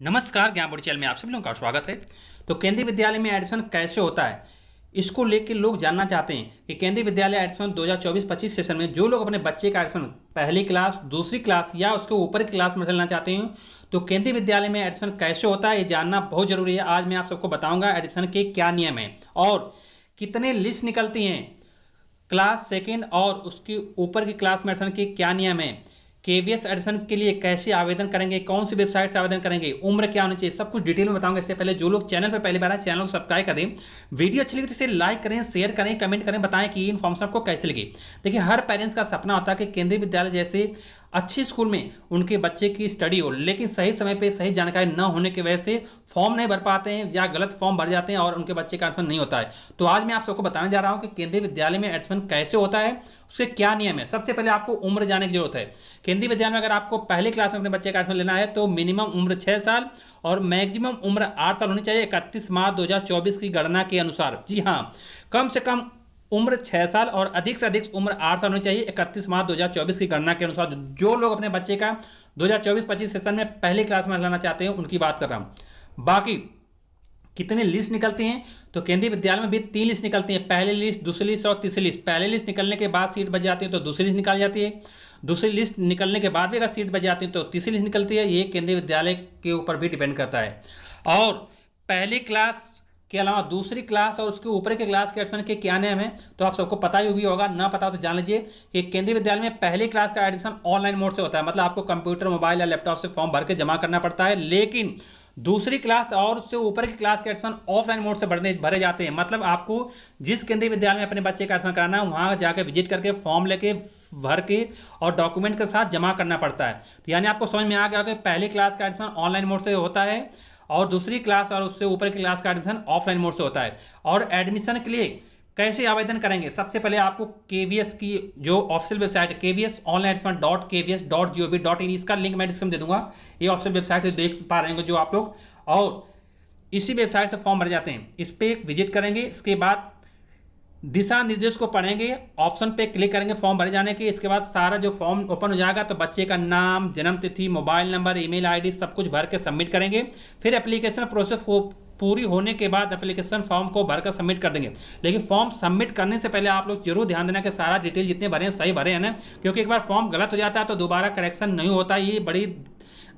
नमस्कार, ज्ञान board channel में आप सभी लोगों का स्वागत है। तो केंद्रीय विद्यालय में एडमिशन कैसे होता है, इसको लेकर लोग जानना चाहते हैं कि केंद्रीय विद्यालय एडमिशन 2024-25 सेशन में जो लोग अपने बच्चे का एडमिशन पहली क्लास, दूसरी क्लास या उसके ऊपर की क्लास में डालना चाहते हैं, तो केंद्रीय विद्यालय में एडमिशन कैसे होता है ये जानना बहुत जरूरी है। आज मैं आप सबको बताऊंगा एडमिशन के क्या नियम हैं और कितने लिस्ट निकलती हैं, क्लास सेकेंड और उसके ऊपर की क्लास में एडमिशन के क्या नियम है, केवीएस एडमिशन के लिए कैसे आवेदन करेंगे, कौन सी वेबसाइट से आवेदन करेंगे, उम्र क्या होनी चाहिए, सब कुछ डिटेल में बताऊंगा। इससे पहले जो लोग चैनल पर पहली बार आए चैनल को सब्सक्राइब कर दें, वीडियो अच्छी लगी तो इसे लाइक करें, शेयर करें, कमेंट करें, बताएं कि ये इन्फॉर्मेशन आपको कैसे लगी। देखिए, हर पेरेंट्स का सपना होता है कि केंद्रीय विद्यालय जैसे अच्छी स्कूल में उनके बच्चे की स्टडी हो, लेकिन सही समय पे सही जानकारी न होने की वजह से फॉर्म नहीं भर पाते हैं या गलत फॉर्म भर जाते हैं और उनके बच्चे का एडमिशन नहीं होता है। तो आज मैं आप सबको बताने जा रहा हूं कि केंद्रीय विद्यालय में एडमिशन कैसे होता है, उसके क्या नियम है। सबसे पहले आपको उम्र जानने की जरूरत है। केंद्रीय विद्यालय में अगर आपको पहली क्लास में अपने बच्चे का एडमिशन लेना है तो मिनिमम उम्र 6 साल और मैक्सिमम उम्र 8 साल होनी चाहिए 31 मार्च 2024 की गणना के अनुसार। जी हाँ, कम से कम उम्र 6 साल और अधिक से अधिक उम्र 8 साल होनी चाहिए 31 मार्च 2024 की गणना के अनुसार। जो लोग अपने बच्चे का 2024-25 सेशन में पहली क्लास में लाना चाहते हैं उनकी बात कर रहा हूं। बाकी कितने लिस्ट निकलती हैं, तो केंद्रीय विद्यालय में भी 3 लिस्ट निकलती हैं, पहली लिस्ट, दूसरी लिस्ट और तीसरी लिस्ट। पहली लिस्ट निकलने के बाद सीट बच जाती है तो दूसरी लिस्ट निकाल जाती है, दूसरी लिस्ट निकलने के बाद भी अगर सीट बच जाती है तो तीसरी लिस्ट निकलती है। ये केंद्रीय विद्यालय के ऊपर भी डिपेंड करता है। और पहली क्लास के अलावा दूसरी क्लास और उसके ऊपर के क्लास के एडमिशन के क्या नियम है तो आप सबको पता ही होगा, ना पता हो तो जान लीजिए कि केंद्रीय विद्यालय में पहली क्लास का एडमिशन ऑनलाइन मोड से होता है, मतलब आपको कंप्यूटर, मोबाइल या लैपटॉप से फॉर्म भर के जमा करना पड़ता है। लेकिन दूसरी क्लास और उससे ऊपर की क्लास के एडमिशन ऑफलाइन मोड से भरे जाते हैं, मतलब आपको जिस केंद्रीय विद्यालय में अपने बच्चे का एडमिशन कराना है वहाँ जाकर विजिट करके फॉर्म लेके भर के और डॉक्यूमेंट के साथ जमा करना पड़ता है। तो यानी आपको समझ में आ गया कि पहली क्लास का एडमिशन ऑनलाइन मोड से होता है और दूसरी क्लास और उससे ऊपर की क्लास का एडमिशन ऑफलाइन मोड से होता है। और एडमिशन के लिए कैसे आवेदन करेंगे, सबसे पहले आपको केवीएस की जो ऑफिशियल वेबसाइट kvsonlineadmission.kvs.gov.in, इसका लिंक मैं डिस्क्रिप्शन दे दूंगा। ये ऑफिशियल वेबसाइट देख पा रहे हैं जो आप लोग, और इसी वेबसाइट से फॉर्म भर जाते हैं। इस पर विजिट करेंगे, इसके बाद दिशा निर्देश को पढ़ेंगे, ऑप्शन पे क्लिक करेंगे फॉर्म भरे जाने के। इसके बाद सारा जो फॉर्म ओपन हो जाएगा तो बच्चे का नाम, जन्म तिथि, मोबाइल नंबर, ईमेल आईडी सब कुछ भर के सबमिट करेंगे। फिर एप्लीकेशन प्रोसेस पूरी होने के बाद एप्लीकेशन फॉर्म को भरकर सबमिट कर देंगे। लेकिन फॉर्म सबमिट करने से पहले आप लोग जरूर ध्यान देना कि सारा डिटेल जितने भरे हैं सही भरे हैं ना, क्योंकि एक बार फॉर्म गलत हो जाता है तो दोबारा करेक्शन नहीं होता। ये बड़ी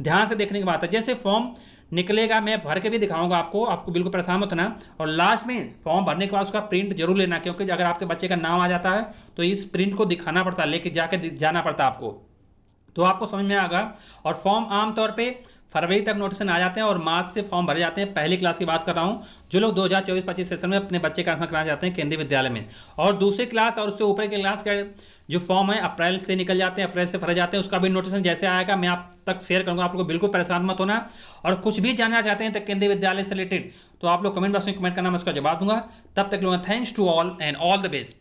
ध्यान से देखने की बात है। जैसे फॉर्म निकलेगा मैं भर के भी दिखाऊंगा आपको बिल्कुल परेशान मत होना। और लास्ट में फॉर्म भरने के बाद उसका प्रिंट जरूर लेना, क्योंकि अगर आपके बच्चे का नाम आ जाता है तो इस प्रिंट को दिखाना पड़ता है, लेके जाके जाना पड़ता है आपको, तो आपको समझ में आएगा। और फॉर्म आमतौर पे फरवरी तक नोटिफिकेशन आ जाते हैं और मार्च से फॉर्म भरे जाते हैं। पहली क्लास की बात कर रहा हूँ, जो लोग 2024-25 सेशन में अपने बच्चे का एडमिशन कराना चाहते हैं केंद्रीय विद्यालय में। और दूसरी क्लास और उससे ऊपर की क्लास का जो फॉर्म है अप्रैल से निकल जाते हैं, अप्रैल से भरे जाते हैं। उसका भी नोटिफिकेशन जैसे आएगा मैं आप तक शेयर करूँगा, आप लोग को बिल्कुल परेशान मत होना। और कुछ भी जानना चाहते हैं तो केंद्रीय विद्यालय से रिलेटेड तो आप लोग कमेंट बॉक्स में कमेंट करना, मैं उसका जवाब दूंगा। तब तक लोग thanks to all and all the best.